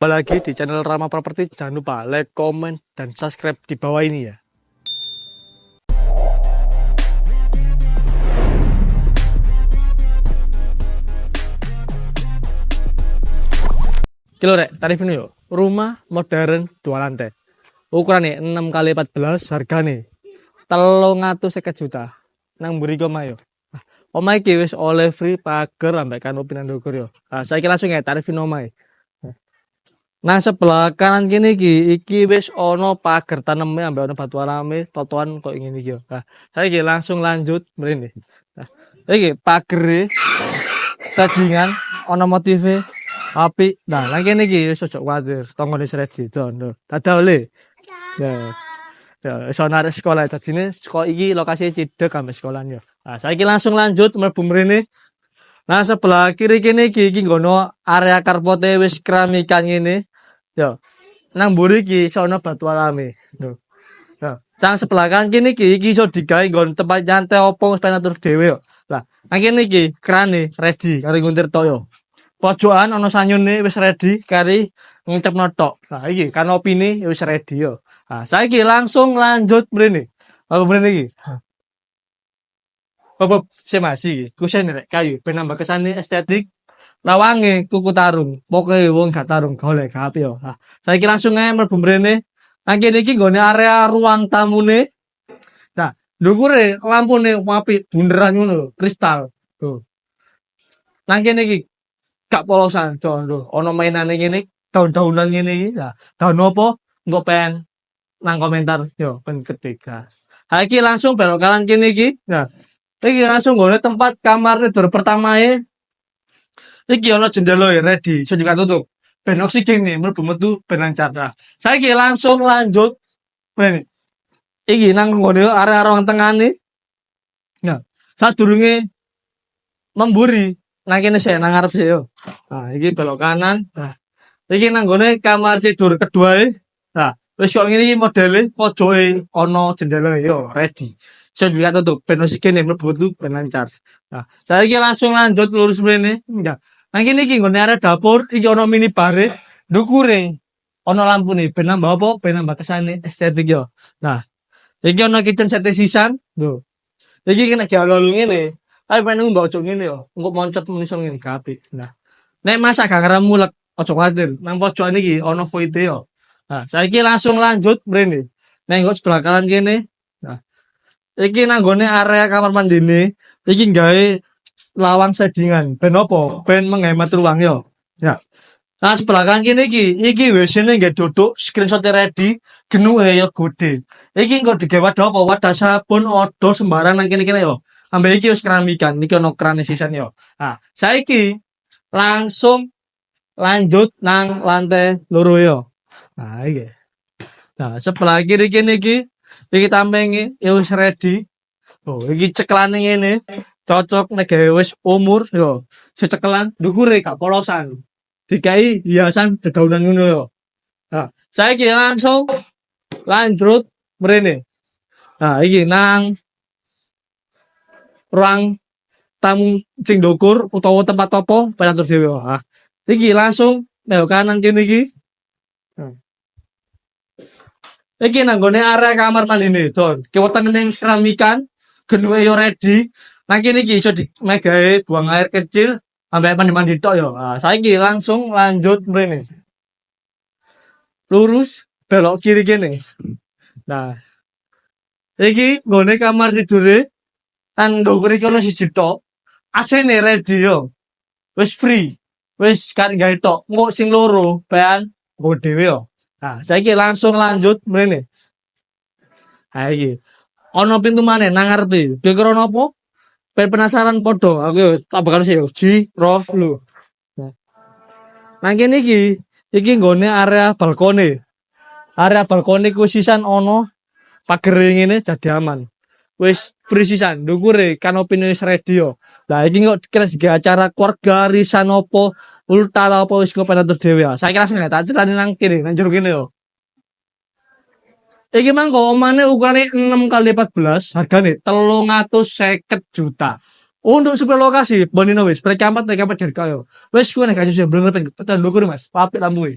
Apalagi di channel Rama Properti, jangan lupa like, komen, dan subscribe di bawah ini ya. Kilo rek, tarif ini yuk. Rumah modern 2 lantai. Ukurannya 6 kali 14, harganya 350 juta. Nang mburi omah yo. Omah iki wis oleh free pager ambek kanopi nang ndukur yo. Saiki langsung ya tarifin omah. Nah sebelah kanan kene iki wis ono pager taneme ambek ono batu alame totoan kok ngene iki yo. Saiki langsung lanjut mrene. Iki pagere sajingan ono motive api. Nah, lagi kene iki wis ojo kuwatir, tanggane ready to. Dadah oleh. Ya. Ya, iso narik sekolah dadine sekolah iki lokasi cidek ambek sekolahan yo. Nah, saiki langsung lanjut mlebu mrene. Nah, sebelah kiri kene iki nggono area karpote wis keramikan ngene. Yo. Nang mburi iki iso ono batu alame. Lho. Ya, sang sebelah kanan kene iki iso digawe nggon tempat nyantai opo wis pengen atur dhewe yo. Lah, nang kene iki krane ready karo nguntir toyo. Pojokan ono sanyune wis ready kari ngecepno tok. Nah, iki kanopine wis ready yo. Nah, saiki langsung lanjut mrene. Apa mrene iki? Apa semasi kusen rek kayu ben nambah kesane estetik. Lawange kuku tarung. Pokoke wong gak tarung golek gak api yo. Nah, saiki langsung ae mlebu mrene. Nang kene iki nggone area ruang tamune. Nah, ndukure lampune apik bunderan ngono lho, kristal. Tuh. Nang kene iki gak polosan, condo. Ono mainane ngene, daun-daunan ngene iki. Nah, daun opo? Engko pen nang komentar yo pen ketiga. Ha iki langsung belok kanan kene iki. Nah, iki langsung nggone tempat kamar tidur pertamae. Iki ono jendela ready, iso juga tutup. Ben oksigen nih mlebu metu ben lancar. Nah, saiki langsung lanjut. Mrene. Iki nang nggone area ruang tengane. Nah, sadurunge memburi nang kene sik nang ngarep sik yo. Nah, iki belok kanan. Nah, iki nang nggone kamar tidur kedua e. Nah, wis kok ngene iki modele pojoke ono jendela yo ready. Iso juga tutup ben oksigen mlebu metu ben lancar. Nah, saiki langsung lanjut lurus mrene. Enggak. Nang kene iki nggone area dapur, iki ono mini bare, ndukure ono lampune ben nambah apa? Ben nambah kesane estetik yo. Nah, iki ono kitchen set sisan, lho. Iki kena gawe ngene. Tapi pengen mbok ojo ngene yo. Engko moncot menungso ngene kabeh. Nah, nek masak gak ngarep mulek, ojo kuwatir. Nang pojokan iki ono void yo. Nah, saiki langsung lanjut mrene. Nang sebelah kanan kene. Nah, iki nang gone area kamar mandine, iki gawe lawang shadingan. Ben opo? Ben menghemat ruang yo. Ya. Nah, sebelah kanan kene iki WC-ne nggih duduk, screenshot ready, genuhe yo gede. Iki engko digawe wadah apa? Wadah sabun, odo sembarang nang kene-kene yo. Ambek iki wis keramikan, iki ono krane sisan yo. Nah, saiki langsung lanjut nang lantai loro yo. Nah, iki. Nah, sebelah kiri kene iki tampenge wis ready. Oh, iki cekelane ngene. Cocok nek gawe wis umur yo. Secekelan ndukure gak polosan. Dikai hiasan dedaunan ngono yo. Nah, saiki langsung lanjut mrene. Nah, iki nang ruang tamu sing ndukur utawa tempat apa penatur dhewe. Ah, iki langsung belok kanan kene iki. Iki nang gone area kamar mandine, Don. Kiwetenge wis keramikan, genuke yo ready. Nang kene iki iso dimegawe buang air kecil ambek mandi-mandi tok yo. Ah, saiki langsung lanjut mrene. Lurus belok kiri kene. Nah, iki nggone kamar tidure kan ndukur iki ono siji tok. AC-ne ready yo. Wis free. Wis kan gawe tok. Engko sing loro ben nggo dhewe yo. Nah, saiki langsung lanjut mrene. Ha iki. Ono pintu maneh nang ngarepe. Kira napa? Penasaran podo. Aku tak bakal sih roh lu. Nah, nang kene iki nggone area balkone. Area balkone ku sisan ono pagere ngene jadi aman. Wis free sisan, ndukure kanopine wis ready yo. Lah iki kok kira digawe acara keluarga risan opo, ulta apa wis kok penatur dhewe ya. Saiki langsung tak critani nang kene, nang jero kene yo. Iki mangko omane ukurane 6 kali 14, hargane 350 juta. Untuk super lokasi, bonino wis, mereka empat dari kayo. Wis kuwi nek kasus yang bener pengen ndukur Mas, apik lampu.